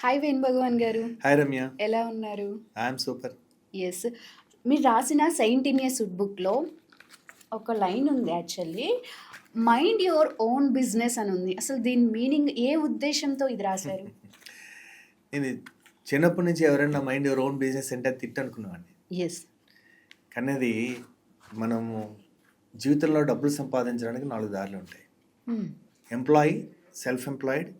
Hi Venu భగవాన్ గారు, hi Ramya. ఎలా ఉన్నారు? I'm super. ఎస్, మీరు రాసిన సెయింట్ ఇనియస్ బుక్లో ఒక లైన్ ఉంది. Actually mind your own business అని ఉంది. అసలు దీని మీనింగ్ ఏ ఉద్దేశంతో ఇది రాశారు? ఇది చిన్నప్పటి నుంచి ఎవరైనా మైండ్ యువర్ ఓన్ బిజినెస్ అంటే తిట్టు అనుకున్నామండి. ఎస్, కానీ అది మనము జీవితంలో డబ్బులు సంపాదించడానికి 4 దారులు ఉంటాయి. Employee, self employed,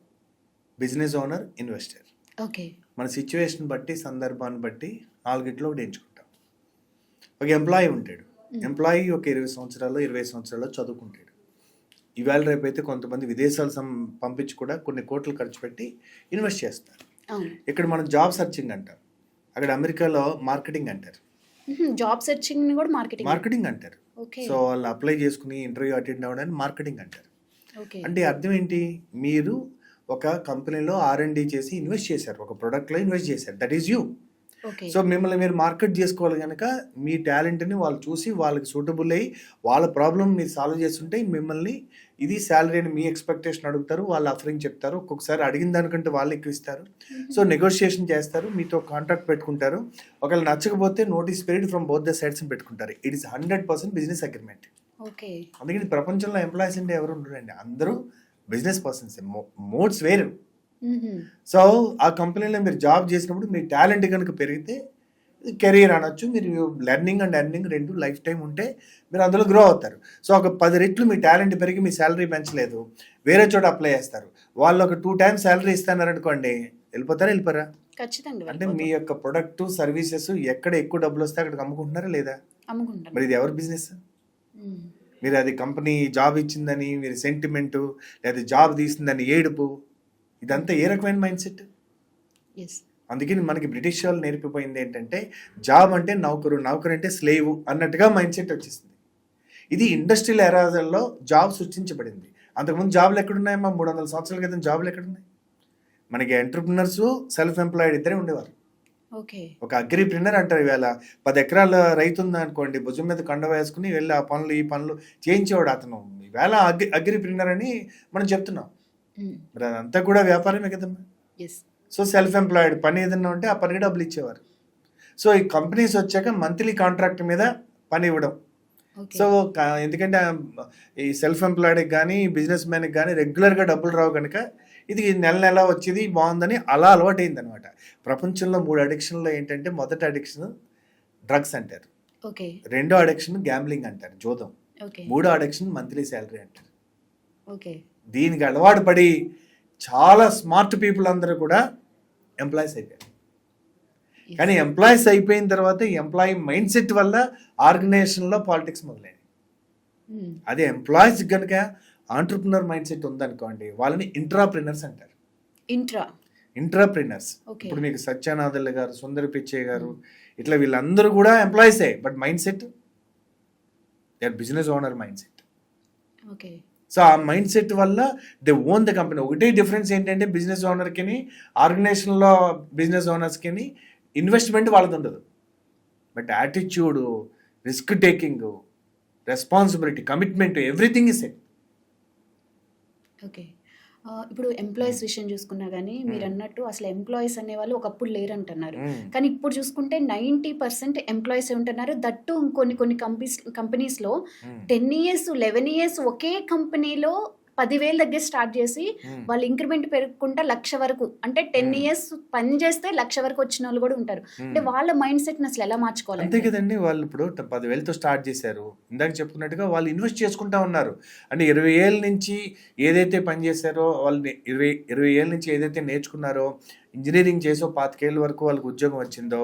business owner, investor. Okay. మన సిచ్యువేషన్ బట్టి, సందర్భాన్ని బట్టి 4 ఒకటి ఎంచుకుంటాం. ఒక ఎంప్లాయీ ఉంటాడు. ఎంప్లాయీ ఒక 20 సంవత్సరాలు 20 సంవత్సరాల్లో చదువుకుంటాడు. ఇవాళ రేపు అయితే కొంతమంది విదేశాలు పంపించి కూడా కొన్ని కోట్లు ఖర్చు పెట్టి ఇన్వెస్ట్ చేస్తారు. ఇక్కడ మనం జాబ్ సర్చింగ్ అంటాం, అక్కడ అమెరికాలో మార్కెటింగ్ అంటారు. జాబ్ సెర్చింగ్ కూడా మార్కెటింగ్ అంటారు. సో వాళ్ళు అప్లై చేసుకుని ఇంటర్వ్యూ అటెండ్ అవ్వడానికి మార్కెటింగ్ అంటారు. అంటే అర్థం ఏంటి? మీరు ఒక కంపెనీలో R&D చేసి ఇన్వెస్ట్ చేశారు, ఒక ప్రోడక్ట్లో ఇన్వెస్ట్ చేశారు, దట్ ఈస్ యూ. సో మిమ్మల్ని మీరు మార్కెట్ చేసుకోవాలి కనుక మీ టాలెంట్ని వాళ్ళు చూసి వాళ్ళకి సూటబుల్ అయ్యి వాళ్ళ ప్రాబ్లమ్ మీరు సాల్వ్ చేస్తుంటే మిమ్మల్ని ఇది శాలరీ అని మీ ఎక్స్పెక్టేషన్ అడుగుతారు, వాళ్ళు ఆఫరింగ్ చెప్తారు. ఒక్కొక్కసారి అడిగిన దానికంటే వాళ్ళు ఎక్కువ ఇస్తారు. సో నెగోషియేషన్ చేస్తారు, మీతో కాంట్రాక్ట్ పెట్టుకుంటారు. ఒకవేళ నచ్చకపోతే notice period from both the sides పెట్టుకుంటారు. It is 100% business agreement. అందుకని ప్రపంచంలో ఎంప్లాయీస్ అంటే ఎవరు ఉండరండి, అందరూ బిజినెస్ పర్సన్స్. మోడ్స్ వేరు. సో ఆ కంపెనీలో మీరు జాబ్ చేసినప్పుడు మీ టాలెంట్ కనుక పెరిగితే కెరీర్ అనొచ్చు. మీరు learning and earning 2 life time ఉంటే మీరు అందులో గ్రో అవుతారు. సో ఒక 10 రెట్లు మీ టాలెంట్ పెరిగి మీ శాలరీ పెంచలేదు, వేరే చోట అప్లై చేస్తారు, వాళ్ళు ఒక 2 times శాలరీ ఇస్తున్నారు అనుకోండి, వెళ్ళిపోరా? ఖచ్చితంగా. అంటే మీ యొక్క ప్రొడక్ట్ సర్వీసెస్ ఎక్కడ ఎక్కువ డబ్బులు వస్తే అక్కడికి అమ్ముకుంటున్నారా లేదా? మరి ఇది ఎవరి బిజినెస్? మీరు అది కంపెనీ జాబ్ ఇచ్చిందని మీరు సెంటిమెంటు, లేదా జాబ్ తీసిందని ఏడుపు, ఇదంతా ఏ రకమైన మైండ్ సెట్? అందుకని మనకి బ్రిటిష్ వాళ్ళు నేర్పిపోయింది ఏంటంటే జాబ్ అంటే నౌకరు, నౌకరు అంటే స్లేవ్ అన్నట్టుగా మైండ్ సెట్ వచ్చేసింది. ఇది ఇండస్ట్రియల్ ఎరాజల్లో జాబ్ సృష్టించబడింది. అంతకుముందు జాబ్లు ఎక్కడున్నాయమ్మా? 300 సంవత్సరాల క్రితం జాబ్లు ఎక్కడున్నాయి? మనకి ఎంటర్ప్రినర్స్, సెల్ఫ్ ఎంప్లాయిడ్ ఇద్దరే ఉండేవారు. ఒక అగ్రిప్రినర్ అంటారు. ఈవేళ 10 ఎకరాల రైతు ఉందా అనుకోండి, భుజం మీద కండ వేసుకుని వెళ్ళి ఆ పనులు ఈ పనులు చేయించేవాడు అతను. ఈవేళ అగ్రిప్రినర్ అని మనం చెప్తున్నాం. మరి అదంతా కూడా వ్యాపారమే కదమ్మా. సో సెల్ఫ్ ఎంప్లాయిడ్ పని ఏదన్నా ఉంటే ఆ పనికి డబ్బులు ఇచ్చేవారు. సో ఈ కంపెనీస్ వచ్చాక మంత్లీ కాంట్రాక్ట్ మీద పని ఇవ్వడం. సో ఎందుకంటే ఈ సెల్ఫ్ ఎంప్లాయిడ్కి కానీ బిజినెస్ మ్యాన్కి కానీ రెగ్యులర్గా డబ్బులు రావు కనుక ఇది నెల వచ్చేది బాగుందని అలా అలవాటైంది అనమాట. ప్రపంచంలో 3 అడిక్షన్లో ఏంటంటే, మొదటి అడిక్షన్ డ్రగ్స్ అంటారు, రెండో అడిక్షన్ గ్యాంబ్లింగ్ అంటారు, జోదం, మూడో అడిక్షన్ మంత్లీ శాలరీ అంటారు. దీనికి అలవాటు పడి చాలా స్మార్ట్ పీపుల్ అందరూ కూడా ఎంప్లాయీస్ అయిపోయారు. కానీ ఎంప్లాయీస్ అయిపోయిన తర్వాత ఎంప్లాయీ మైండ్ సెట్ వల్ల ఆర్గనైజేషన్లో పాలిటిక్స్ మొదలైంది. అదే ఎంప్లాయీస్ కనుక ఆంటర్ప్రినర్ మైండ్ సెట్ ఉందనుకోండి, వాళ్ళని ఇంట్రాప్రినర్స్ అంటారు. ఇంట్రాప్రినర్స్. ఇప్పుడు మీకు సత్యానాథల్ గారు, సుందర పిచ్చే గారు, ఇట్లా వీళ్ళందరూ కూడా ఎంప్లాయీసే, but mind set business owner mind set. So ఆ మైండ్ సెట్ వల్ల దే ఓన్ ద కంపెనీ. ఒకటే డిఫరెన్స్ ఏంటంటే, బిజినెస్ ఓనర్కి ఆర్గనైజేషన్లో బిజినెస్ ఓనర్స్కి ఇన్వెస్ట్మెంట్ వాళ్ళది ఉండదు, but attitude, risk taking, responsibility, commitment, everything is set. ఇప్పుడు ఎంప్లాయీస్ విషయం చూసుకున్నా కానీ మీరు అన్నట్టు అసలు ఎంప్లాయీస్ అనేవాళ్ళు ఒకప్పుడు లేరంటున్నారు. కానీ ఇప్పుడు చూసుకుంటే 90% ఎంప్లాయీస్ ఉంటున్నారు. దట్టు కొన్ని కంపెనీస్లో 10 years 11 years ఒకే కంపెనీలో 10,000 దగ్గర స్టార్ట్ చేసి వాళ్ళు ఇంక్రిమెంట్ పెరుగుకుంటా 1,00,000 వరకు, అంటే 10 years పని చేస్తే 1,00,000 వరకు వచ్చిన వాళ్ళు కూడా ఉంటారు. అంటే వాళ్ళ మైండ్ సెట్ అసలు ఎలా మార్చుకోవాలి? అంతే కదండి. వాళ్ళు ఇప్పుడు 10,000తో స్టార్ట్ చేశారు. ఇందాక చెప్పుకున్నట్టుగా వాళ్ళు ఇన్వెస్ట్ చేసుకుంటా ఉన్నారు. అంటే 20 ఏళ్ళ నుంచి ఏదైతే పని చేశారో, వాళ్ళు 20 ఏళ్ళ నుంచి ఏదైతే నేర్చుకున్నారో, ఇంజనీరింగ్ చేసో 25 ఏళ్ళ వరకు వాళ్ళకి ఉద్యోగం వచ్చిందో,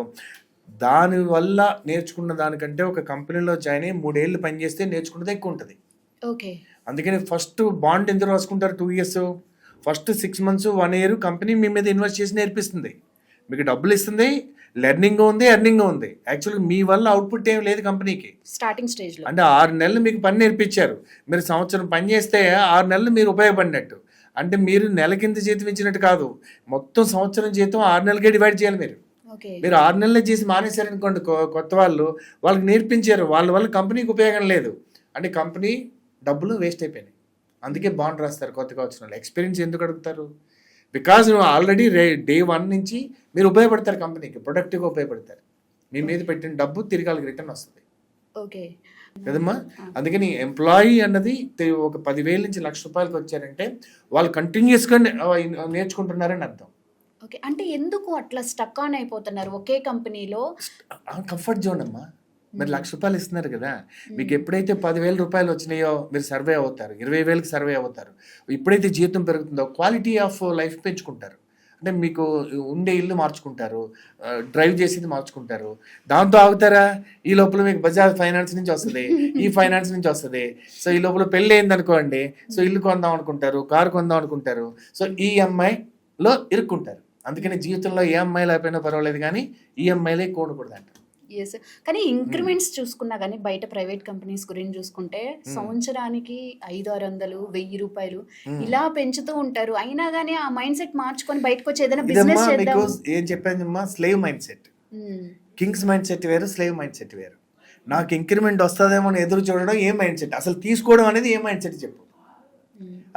దానివల్ల నేర్చుకున్న దానికంటే ఒక కంపెనీలో జాయిన్ అయ్యి 3 ఏళ్ళు పని చేస్తే నేర్చుకున్నది ఎక్కువ ఉంటుంది. అందుకని ఫస్ట్ బాండ్ ఎందుకు రాసుకుంటారు? 2 years, first 6 months 1 year company మీ మీద ఇన్వెస్ట్ చేసి నేర్పిస్తుంది, మీకు డబ్బులు ఇస్తుంది, లెర్నింగ్ ఉంది, ఎర్నింగ్ ఉంది. యాక్చువల్గా మీ వల్ల అవుట్పుట్ ఏం లేదు కంపెనీకి స్టార్టింగ్ స్టేజ్లో. అంటే 6 నెలలు మీకు పని నేర్పించారు, మీరు సంవత్సరం పని చేస్తే 6 నెలలు మీరు ఉపయోగపడినట్టు. అంటే మీరు నెల కింద జీతం ఇచ్చినట్టు కాదు, మొత్తం సంవత్సరం జీతం 6 నెలలకే డివైడ్ చేయాలి. మీరు 6 నెలలు చేసి మానేశారనుకోండి, కొత్త వాళ్ళకి నేర్పించారు, వాళ్ళ వల్ల కంపెనీకి ఉపయోగం లేదు, అంటే కంపెనీ డబ్బులు వేస్ట్ అయిపోయినాయి. అందుకే బాండ్ రాస్తారు కొత్తగా వచ్చిన వాళ్ళు. ఎక్స్పీరియన్స్ ఎందుకు అడుగుతారు? బికాజ్ నువ్వు ఆల్రెడీ డే 1 నుంచి మీరు ఉపయోగపడతారు, కంపెనీకి ప్రొడక్టివ్గా ఉపయోగపడతారు. మీ మీద పెట్టిన డబ్బు తిరిగి వాళ్ళకి రిటర్న్ వస్తుంది ఓకే కదమ్మా. అందుకని ఎంప్లాయీ అన్నది ఒక 10,000 నుంచి ₹1,00,000 వచ్చారంటే వాళ్ళు కంటిన్యూస్గా నేర్చుకుంటున్నారని అర్థం. ఓకే. అంటే ఎందుకు అట్లా స్టక్ ఆన్ అయిపోతున్నారు ఒకే కంపెనీలో? కంఫర్ట్ జోన్ అమ్మా. మరి ₹1,00,000 ఇస్తున్నారు కదా, మీకు ఎప్పుడైతే ₹10,000 వచ్చినాయో మీరు సర్వే అవుతారు, 20,000కి సర్వే అవుతారు. ఎప్పుడైతే జీతం పెరుగుతుందో క్వాలిటీ ఆఫ్ లైఫ్ పెంచుకుంటారు. అంటే మీకు ఉండే ఇల్లు మార్చుకుంటారు, డ్రైవ్ చేసేది మార్చుకుంటారు. దాంతో ఆగుతారా? ఈ లోపల మీకు బజాజ్ ఫైనాన్స్ నుంచి వస్తుంది, ఈ ఫైనాన్స్ నుంచి వస్తుంది. సో ఈ లోపల పెళ్ళి అయింది అనుకోండి, సో ఇల్లు కొందాం అనుకుంటారు, కారు కొందాం అనుకుంటారు. సో ఈఎంఐలో ఇరుక్కుంటారు. అందుకని జీవితంలో EMI లేకపోయినా పర్వాలేదు కానీ ఈఎంఐలే కూడకూడదు అంటారు. ఎస్. కానీ ఇంక్రిమెంట్స్ చూసుకున్నా కానీ బయట ప్రైవేట్ కంపెనీస్ గురించి చూసుకుంటే సంవత్సరానికి 500-600, ₹1,000 ఇలా పెంచుతూ ఉంటారు. అయినా కానీ ఆ మైండ్ సెట్ మార్చుకొని బయటకు వచ్చి ఏదైనా బిజినెస్ చేద్దాం. ఏం చెప్పానమ్మా, slave mind set. Kings mind set వేరు, స్లేవ్ మైండ్ సెట్ వేరు. నాకు ఇంక్రిమెంట్ వస్తుందేమో అని ఎదురు చూడడం ఏ మైండ్ సెట్, అసలు తీసుకోవడం అనేది ఏ మైండ్ సెట్ చెప్పు.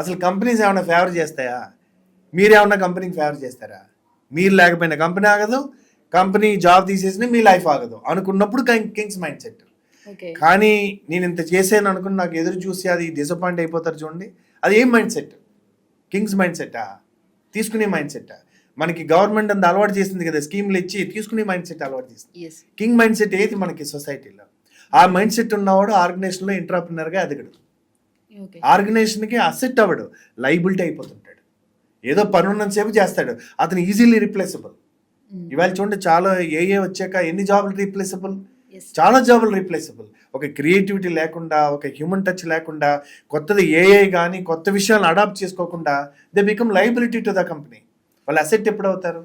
అసలు కంపెనీస్ ఏమైనా ఫేవర్ చేస్తాయా? మీరేమన్నా కంపెనీకి ఫేవర్ చేస్తారా? మీరు లేకపోయినా కంపెనీ ఆగదు, కంపెనీ జాబ్ తీసేసిన మీ లైఫ్ ఆగదు అనుకున్నప్పుడు కింగ్స్ మైండ్ సెట్. కానీ నేను ఇంత చేసాను అనుకుని నాకు ఎదురు చూసి అది డిసప్పాయింట్ అయిపోతారు చూడండి, అది ఏం మైండ్ సెట్? కింగ్స్ మైండ్ సెట్టా? తీసుకునే మైండ్ సెట్టా? మనకి గవర్నమెంట్ అంత అలవాటు చేసింది కదా, స్కీమ్లు ఇచ్చి తీసుకునే మైండ్ సెట్ అలవాటు చేసింది. కింగ్ మైండ్ సెట్ ఏది మనకి సొసైటీలో? ఆ మైండ్ సెట్ ఉన్నవాడు ఆర్గనైజేషన్లో ఎంటర్‌ప్రెన్యూర్‌గా ఎదగడు, ఆర్గనైజేషన్కి అసెట్ అవ్వడు, లైబిలిటీ అయిపోతుంటాడు. ఏదో పనున్నంతసేపు చేస్తాడు, అతను ఈజీలీ రీప్లేసబుల్. ఇవాళ చూడండి, చాలా ఏఏ వచ్చాక ఎన్ని జాబులు రీప్లేసబుల్, చాలా జాబులు రీప్లేసబుల్. ఒక క్రియేటివిటీ లేకుండా, ఒక హ్యూమన్ టచ్ లేకుండా, కొత్తది ఏఐ కానీ కొత్త విషయాలను అడాప్ట్ చేసుకోకుండా they become liability to the company. వాళ్ళు అసెట్ ఎప్పుడు అవుతారు?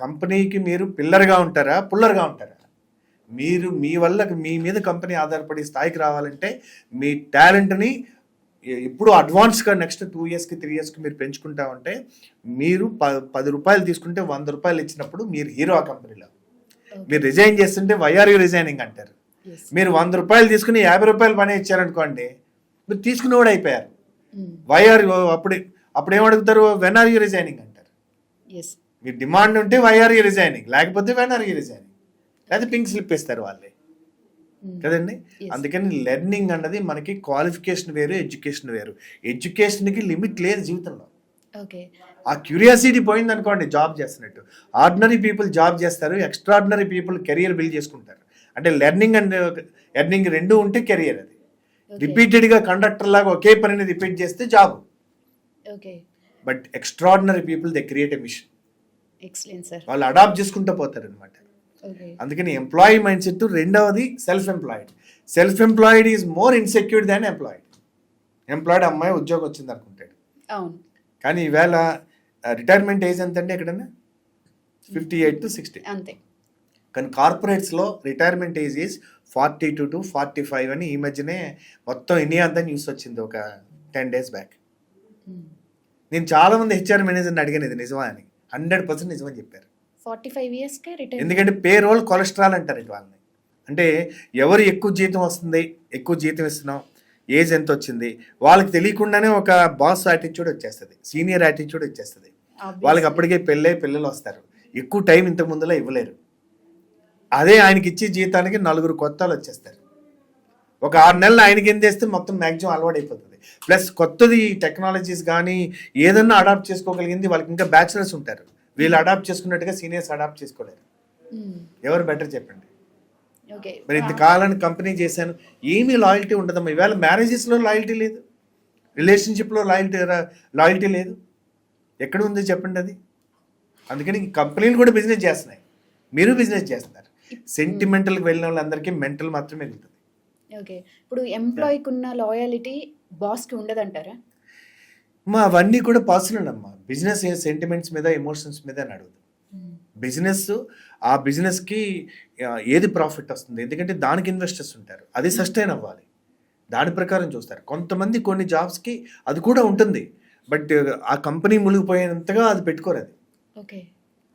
కంపెనీకి మీరు పిల్లర్గా ఉంటారా, పుల్లర్గా ఉంటారా? మీరు మీ వల్ల మీ మీద కంపెనీ ఆధారపడి స్థాయికి రావాలంటే మీ టాలెంట్ని ఇప్పుడు అడ్వాన్స్గా నెక్స్ట్ 2 ఇయర్స్కి 3 ఇయర్స్కి మీరు పెంచుకుంటా ఉంటే, మీరు ₹10 తీసుకుంటే ₹100 ఇచ్చినప్పుడు మీరు హీరో ఆ కంపెనీలో. మీరు రిజైన్ చేస్తుంటే వై ఆర్ యూ రిజైనింగ్ అంటారు. మీరు ₹100 తీసుకుని ₹50 పని ఇచ్చారనుకోండి, మీరు తీసుకునేవాడు అయిపోయారు. వై ఆర్ యూ అప్పుడు ఏమడుగుతారు? వెన్ ఆర్ యూ రిజైనింగ్ అంటారు. మీ డిమాండ్ ఉంటే వై ఆర్ యూ రిజైనింగ్, లేకపోతే వెన్ ఆర్ యూ రిజైనింగ్, లేకపోతే పింక్ స్లిప్ ఇస్తారు వాళ్ళే కదండి. అందుకని లెర్నింగ్ అన్నది మనకి క్వాలిఫికేషన్ వేరు, ఎడ్యుకేషన్ వేరు. ఎడ్యుకేషన్కి లిమిట్ లేదు జీవితంలో. ఆ క్యూరియాసిటీ పోయింది అనుకోండి, జాబ్ చేస్తున్నట్టు. ఆర్డినరీ పీపుల్ జాబ్ చేస్తారు, ఎక్స్ట్రాడినరీ పీపుల్ కెరియర్ బిల్డ్ చేసుకుంటారు. అంటే లెర్నింగ్ అండ్ ఎర్నింగ్ రెండు ఉంటే కెరియర్. అది రిపీటెడ్గా కండక్టర్ లాగా ఒకే పనిని రిపీట్ చేస్తే job. But extraordinary people they create a mission. వాళ్ళు అడాప్ట్ చేసుకుంటూ పోతారు అనమాట. అందుకని ఎంప్లాయీ మైండ్ సెట్. రెండవది self employed. Self employed is more insecure than employed. Employed అమ్మాయి ఉద్యోగం వచ్చింది అనుకుంటాడు, కానీ ఈవేళ రిటైర్మెంట్ ఏజ్ ఎంత అండి ఎక్కడన్నా? 58 to 60 అంతే. కానీ కార్పొరేట్స్లో రిటైర్మెంట్ ఏజ్ ఈజ్ 42 to 45 అని ఈ మధ్యనే మొత్తం ఇండియా అంతా న్యూస్ వచ్చింది ఒక 10 days బ్యాక్. నేను చాలామంది HR మేనేజర్ని అడిగాను ఇది నిజమా అని. 100% నిజమని చెప్పారు. 45 yearsకే రిటైర్. ఎందుకంటే పే రోల్ కొలెస్ట్రాల్ అంటారు ఇటు వాళ్ళని. అంటే ఎవరు ఎక్కువ జీతం వస్తుంది, ఎక్కువ జీతం ఇస్తున్నాం, ఏజ్ ఎంత వచ్చింది, వాళ్ళకి తెలియకుండానే ఒక బాస్ యాటిట్యూడ్ వచ్చేస్తుంది, సీనియర్ యాటిట్యూడ్ వచ్చేస్తుంది. వాళ్ళకి అప్పటికే పిల్లలు వస్తారు, ఎక్కువ టైం ఇంతకు ముందులో ఇవ్వలేరు. అదే ఆయనకి ఇచ్చే జీతానికి 4 కొత్తలు వచ్చేస్తారు. ఒక 6 నెలలు ఆయనకి ఏం చేస్తే మొత్తం మ్యాక్సిమం అలవాటు అయిపోతుంది. ప్లస్ కొత్తది టెక్నాలజీస్ కానీ ఏదన్నా అడాప్ట్ చేసుకోగలిగింది వాళ్ళకి ఇంకా బ్యాచులర్స్ ఉంటారు. వీళ్ళు అడాప్ట్ చేసుకున్నట్టుగా సీనియర్స్ అడాప్ట్ చేసుకోలేరు. ఎవరు బెటర్ చెప్పండి? మరి ఇంతకాలానికి కంపెనీ చేశాను, ఏమీ లాయల్టీ ఉండదమ్మా. ఈవేళ మ్యారేజెస్లో లాయల్టీ లేదు, రిలేషన్షిప్లో లాయల్టీ లేదు. ఎక్కడ ఉంది చెప్పండి అది? అందుకని కంపెనీలు కూడా బిజినెస్ చేస్తున్నాయి, మీరు బిజినెస్ చేస్తున్నారు. సెంటిమెంటల్కి వెళ్ళిన వాళ్ళందరికీ మెంటల్ మాత్రమే మిగులుతుంది. ఇప్పుడు ఎంప్లాయీకి ఉన్న లాయాలిటీ బాస్కి ఉండదంటారా? అవన్నీ కూడా పర్సనల్ అమ్మా. బిజినెస్ సెంటిమెంట్స్ మీద, ఎమోషన్స్ మీద నడవదు. బిజినెస్ ఆ బిజినెస్కి ఏది ప్రాఫిట్ వస్తుంది, ఎందుకంటే దానికి ఇన్వెస్టర్స్ ఉంటారు, అది సస్టైన్ అవ్వాలి, దాని ప్రకారం చూస్తారు. కొంతమంది కొన్ని జాబ్స్కి అది కూడా ఉంటుంది, బట్ ఆ కంపెనీ మునిగిపోయేంతగా అది పెట్టుకోరు. అది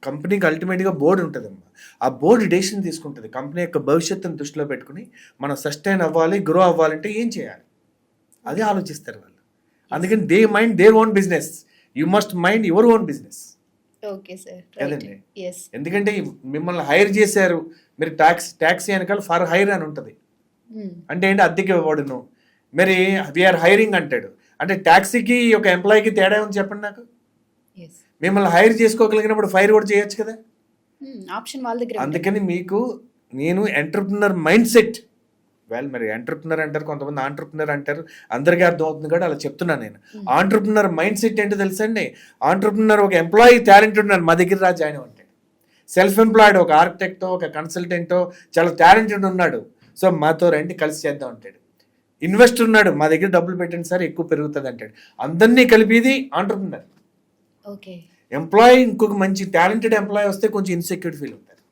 కంపెనీకి అల్టిమేట్గా బోర్డు ఉంటుందమ్మా. ఆ బోర్డు డెసిషన్ తీసుకుంటుంది. కంపెనీ యొక్క భవిష్యత్తును దృష్టిలో పెట్టుకుని మనం సస్టైన్ అవ్వాలి, గ్రో అవ్వాలంటే ఏం చేయాలి, అది ఆలోచిస్తారు వాళ్ళు. అందుకని they mind their own business. You must mind your own business. Okay sir. కదండి, ఎస్. ఎందుకంటే మిమ్మల్ని హైర్ చేశారు, మీరు ట్యాక్సీ వెనకాల ఫర్ హైర్ అని ఉంటుంది. అంటే ఏంటి, అద్దెకి ఇవ్వబడును. మరి వీఆర్ హైరింగ్ అంటాడు, అంటే ట్యాక్సీకి ఒక ఎంప్లాయీకి తేడా ఉంది చెప్పండి నాకు. మిమ్మల్ని హైర్ చేసుకోగలిగినప్పుడు ఫైర్ కూడా చేయొచ్చు కదా, ఆప్షన్ వాళ్ళ దగ్గర. అందుకని మీకు నేను ఎంటర్ప్రినర్ మైండ్ సెట్, మరి ఎంటర్ప్రినర్ అంటారు, కొంతమంది ఆంటర్ప్రినర్ అంటారు, అందరికీ అర్థం అవుతుంది కూడా అలా చెప్తున్నాను నేను. ఆంటర్ప్రినర్ మైండ్ సెట్ ఏంటో తెలుసండి. ఆంటర్ప్రినర్ ఒక ఎంప్లాయీ టాలెంటెడ్ ఉన్నాడు, మా దగ్గర రా జాయిన్ అవ్వండి. సెల్ఫ్ ఎంప్లాయిడ్ ఒక ఆర్కిటెక్టో ఒక కన్సల్టెంటో చాలా టాలెంటెడ్ ఉన్నాడు, సో మాతో రండి కలిసి చేద్దాం అంటాడు. ఇన్వెస్టర్ ఉన్నాడు, మా దగ్గర డబ్బులు పెట్టండి సార్ ఎక్కువ పెరుగుతుంది అంటాడు. అందరినీ కలిపిది ఆంటర్ప్రినర్. ఓకే. ఎంప్లాయీ ఇంకొక మంచి టాలెంటెడ్ ఎంప్లాయీ వస్తే కొంచెం ఇన్సెక్యూరిటీ ఫీల్ అవుతారు.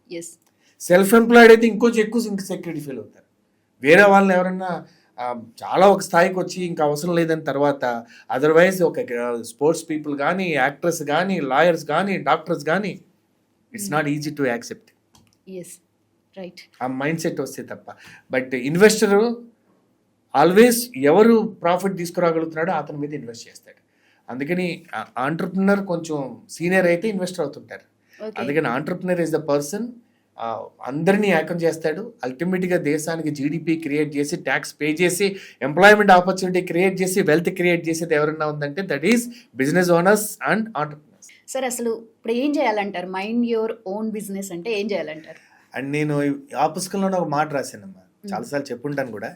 సెల్ఫ్ ఎంప్లాయిడ్ అయితే ఇంకొంచెం ఎక్కువ ఇన్సెక్యూరిటీ ఫీల్ అవుతారు. వేరే వాళ్ళని ఎవరన్నా చాలా ఒక స్థాయికి వచ్చి ఇంకా అవసరం లేదని తర్వాత, అదర్వైజ్ ఒక స్పోర్ట్స్ పీపుల్ కానీ, యాక్టర్స్ కానీ, లాయర్స్ కానీ, డాక్టర్స్ కానీ, it's not easy to accept. ఆ మైండ్ సెట్ వస్తే తప్ప. బట్ ఇన్వెస్టరు ఆల్వేస్ ఎవరు ప్రాఫిట్ తీసుకురాగలుగుతున్నాడో అతని మీద ఇన్వెస్ట్ చేస్తాడు. అందుకని ఆంటర్ప్రినర్ కొంచెం సీనియర్ అయితే ఇన్వెస్టర్ అవుతుంటారు. అందుకని ఆంటర్ప్రినర్ ఇస్ ద పర్సన్ అందరినీ ఏకం చేస్తాడు. అల్టిమేట్గా దేశానికి జీడిపి క్రియేట్ చేసి, ట్యాక్స్ పే చేసి, ఎంప్లాయ్మెంట్ ఆపర్చునిటీ క్రియేట్ చేసి, వెల్త్ క్రియేట్ చేసేది ఎవరన్నా ఉందంటే that is business owners and entrepreneurs. Sir అసలు ఇప్పుడు ఏం చేయాలంటారు? మైండ్ యువర్ ఓన్ బిజినెస్ అంటే ఏం చేయాలంటారు? అండ్ నేను ఆ పుస్తకంలోనే ఒక మాట రాశానమ్మా, చాలాసార్లు చెప్పుంటాను కూడా.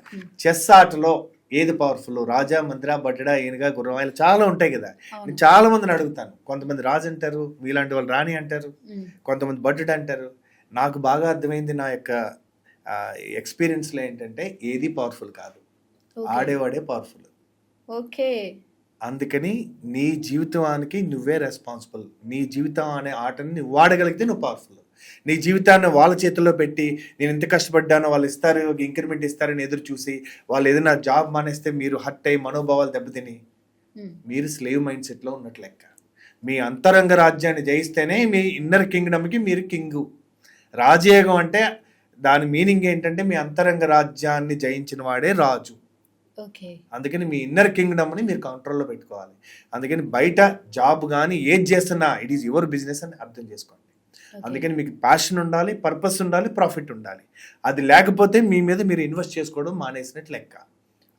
చెస్ ఆటలో ఏది పవర్ఫుల్, రాజా, మంత్ర, బట్టడా, ఏనుగా, గుర్రవాయిలు చాలా ఉంటాయి కదా. నేను చాలా మందిని అడుగుతాను, కొంతమంది రాజు అంటారు, మీలాంటి వాళ్ళు రాణి అంటారు, కొంతమంది బట్టడా అంటారు. నాకు బాగా అర్థమైంది నా యొక్క ఎక్స్పీరియన్స్లో ఏంటంటే ఏది పవర్ఫుల్ కాదు, ఆడేవాడే పవర్ఫుల్. ఓకే. అందుకని నీ జీవితానికి నువ్వే రెస్పాన్సిబుల్. నీ జీవితం అనే ఆటని నువ్వు ఆడగలిగితే నువ్వు పవర్ఫుల్. నీ జీవితాన్ని వాళ్ళ చేతుల్లో పెట్టి నేను ఎంత కష్టపడ్డానో వాళ్ళు ఇస్తారు, ఇంక్రిమెంట్ ఇస్తారని ఎదురు చూసి వాళ్ళు ఏదైనా జాబ్ మానేస్తే మీరు హర్ట్ అయ్యి మనోభావాలు దెబ్బతిని మీరు స్లేవ్ మైండ్ సెట్లో ఉన్నట్లు లెక్క. మీ అంతరంగ రాజ్యాన్ని జయిస్తేనే మీ ఇన్నర్ కింగ్డమ్కి మీరు కింగు. రాజయోగం అంటే దాని మీనింగ్ ఏంటంటే మీ అంతరంగ రాజ్యాన్ని జయించిన వాడే రాజు. అందుకని మీ ఇన్నర్ కింగ్డమ్ని మీరు కంట్రోల్లో పెట్టుకోవాలి. అందుకని బయట జాబ్ కానీ ఏది చేస్తున్నా ఇట్ ఈస్ యువర్ బిజినెస్ అని అర్థం చేసుకోండి. అందుకని మీకు ప్యాషన్ ఉండాలి, పర్పస్ ఉండాలి, ప్రాఫిట్ ఉండాలి. అది లేకపోతే మీ మీద మీరు ఇన్వెస్ట్ చేసుకోవడం మానేసినట్లు లెక్క.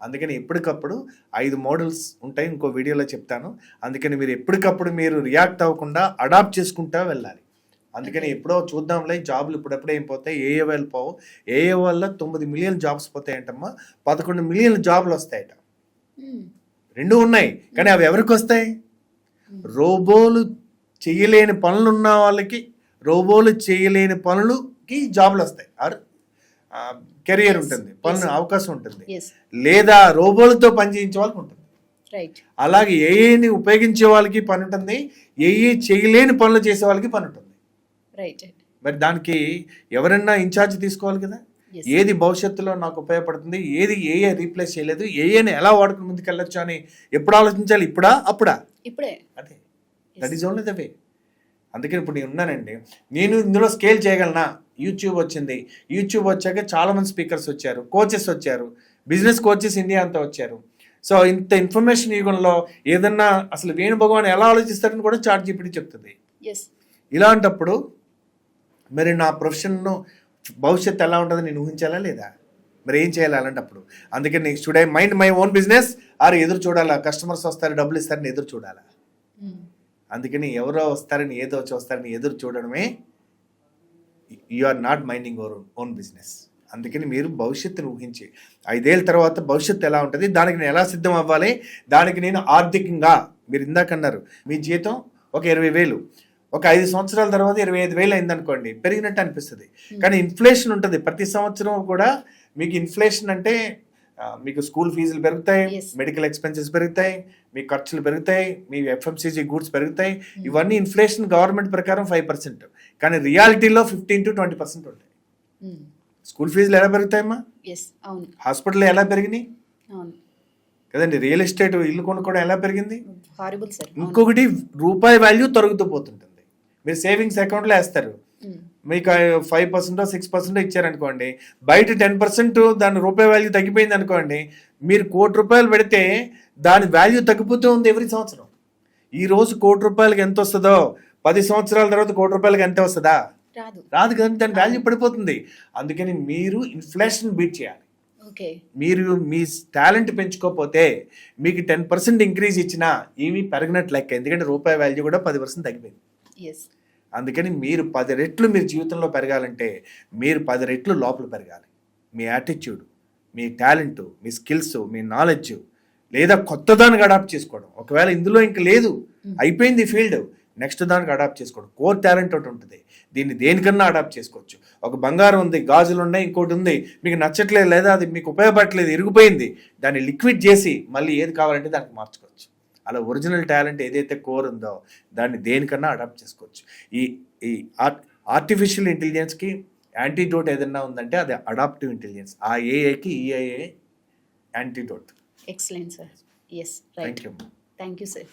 అందుకని ఎప్పటికప్పుడు 5 మోడల్స్ ఉంటాయి, ఇంకో వీడియోలో చెప్తాను. అందుకని మీరు ఎప్పటికప్పుడు మీరు రియాక్ట్ అవ్వకుండా అడాప్ట్ చేసుకుంటూ వెళ్ళాలి. అందుకని ఎప్పుడో చూద్దాంలే, జాబులు ఇప్పుడెప్పుడే ఏం పోతాయి, ఏ వెళ్ళిపోవు. ఏ వల్ల 9 మిలియన్ జాబ్స్ పోతాయంటమ్మా, 11 మిలియన్ జాబులు వస్తాయట. 2 ఉన్నాయి, కానీ అవి ఎవరికి వస్తాయి? రోబోలు చేయలేని పనులు ఉన్న వాళ్ళకి, రోబోలు చేయలేని పనులకి జాబులు వస్తాయి. కెరియర్ ఉంటుంది, పనులు అవకాశం ఉంటుంది. లేదా రోబోలతో పని చేయించే వాళ్ళకి ఉంటుంది. అలాగే ఏఏని ఉపయోగించే వాళ్ళకి పని ఉంటుంది, ఏఏ చేయలేని పనులు చేసే వాళ్ళకి పని ఉంటుంది. మరి దానికి ఎవరన్నా ఇన్ఛార్జ్ తీసుకోవాలి కదా. ఏది భవిష్యత్తులో నాకు ఉపయోగపడుతుంది, ఏది ఏఏ రీప్లేస్ చేయలేదు, ఏఏని ఎలా వాడుకుని ముందుకు వెళ్ళొచ్చు అని ఎప్పుడు ఆలోచించాలి? ఇప్పుడా అప్పుడా? ఇప్పుడే. అదే, that is only the way. అందుకని ఇప్పుడు నేను ఉన్నానండి, నేను ఇందులో స్కేల్ చేయగలనా? యూట్యూబ్ వచ్చింది, యూట్యూబ్ వచ్చాక చాలామంది స్పీకర్స్ వచ్చారు, కోచెస్ వచ్చారు, బిజినెస్ కోచెస్ ఇండియా అంతా వచ్చారు. సో ఇంత ఇన్ఫర్మేషన్ యుగంలో ఏదన్నా అసలు వేణు భగవాన్ ఎలా ఆలోచిస్తారని కూడా ChatGPT చెప్తుంది. ఇలాంటప్పుడు మరి నా ప్రొఫెషన్ను భవిష్యత్తు ఎలా ఉంటుందో నేను ఊహించాలా లేదా? మరి ఏం చేయాలి అలాంటప్పుడు? అందుకని should I mind my own business are ఎదురు చూడాలా? కస్టమర్స్ వస్తారు, డబ్బులు ఇస్తారని ఎదురు చూడాలా? అందుకని ఎవరో వస్తారని, ఏదో వచ్చి వస్తారని ఎదురు చూడడమే you are not minding your own business. అందుకని మీరు భవిష్యత్తును ఊహించి 5 ఏళ్ళ తర్వాత భవిష్యత్తు ఎలా ఉంటుంది, దానికి నేను ఎలా సిద్ధం అవ్వాలి, దానికి నేను ఆర్థికంగా, మీరు ఇందాక అన్నారు మీ జీతం ఒక 20,000, ఒక 5 సంవత్సరాల తర్వాత 25,000 అయిందనుకోండి, పెరిగినట్టు అనిపిస్తుంది. కానీ ఇన్ఫ్లేషన్ ఉంటుంది ప్రతి సంవత్సరం కూడా. మీకు ఇన్ఫ్లేషన్ అంటే మీకు స్కూల్ ఫీజులు పెరుగుతాయి, మెడికల్ ఎక్స్పెన్సెస్ పెరుగుతాయి, మీ ఖర్చులు పెరుగుతాయి, మీ FMCG గూడ్స్ పెరుగుతాయి. ఇవన్నీ ఇన్ఫ్లేషన్ గవర్నమెంట్ ప్రకారం 5%, కానీ రియాలిటీలో 15 to 20% ఉంటాయి. స్కూల్ ఫీజులు ఎలా పెరుగుతాయమ్మా? హాస్పిటల్ ఎలా పెరిగినాయి కదండి, రియల్ ఎస్టేట్ ఇల్లు కొనుక్కోవడం ఎలా పెరిగింది? ఇంకొకటి రూపాయి వాల్యూ తరుగుతూ పోతుంటుంది. మీరు సేవింగ్స్ అకౌంట్లో వేస్తారు, మీకు 5% 6% ఇచ్చారనుకోండి, బయట 10% దాని రూపాయి వాల్యూ తగ్గిపోయింది అనుకోండి, మీరు ₹1,00,00,000 పెడితే దాని వాల్యూ తగ్గిపోతూ ఉంది ఎవ్రీ సంవత్సరం. ఈ రోజు ₹1,00,00,000 ఎంత వస్తుందో 10 సంవత్సరాల తర్వాత ₹1,00,00,000 ఎంత వస్తుందా? రాదు కదా, దాని వాల్యూ పడిపోతుంది. అందుకని మీరు ఇన్ఫ్లేషన్ బీట్ చేయాలి. ఓకే. మీరు మీ టాలెంట్ పెంచుకోకపోతే మీకు 10% ఇంక్రీజ్ ఇచ్చినా ఇవి పెరిగినట్లు లెక్క. ఎందుకంటే రూపాయి వాల్యూ కూడా 10% తగ్గిపోయింది. అందుకని మీరు 10 రెట్లు మీరు జీవితంలో పెరగాలంటే మీరు 10 రెట్లు లోపల పెరగాలి. మీ యాటిట్యూడ్, మీ టాలెంట్, మీ స్కిల్స్, మీ నాలెడ్జ్, లేదా కొత్త దానికి అడాప్ట్ చేసుకోవడం. ఒకవేళ ఇందులో ఇంక లేదు, అయిపోయింది ఫీల్డ్, నెక్స్ట్ దానికి అడాప్ట్ చేసుకోవడం. కోర్ టాలెంట్ ఒకటి ఉంటుంది, దీన్ని దేనికన్నా అడాప్ట్ చేసుకోవచ్చు. ఒక బంగారం ఉంది, గాజులు ఉన్నాయి, ఇంకోటి ఉంది, మీకు నచ్చట్లేదు లేదా అది మీకు ఉపయోగపడట్లేదు, ఇరిగిపోయింది, దాన్ని లిక్విడ్ చేసి మళ్ళీ ఏది కావాలంటే దానికి మార్చుకోవచ్చు. అలా ఒరిజినల్ టాలెంట్ ఏదైతే కోర్ ఉందో దాన్ని దేనికన్నా అడాప్ట్ చేసుకోవచ్చు. ఈ ఆర్టిఫిషియల్ ఇంటెలిజెన్స్కి యాంటీడోట్ ఏదన్నా ఉందంటే అది అడాప్టివ్ ఇంటెలిజెన్స్. ఆ ఏఐకి EIA antidote. Excellent sir. Yes, right. Thank you. Thank you sir.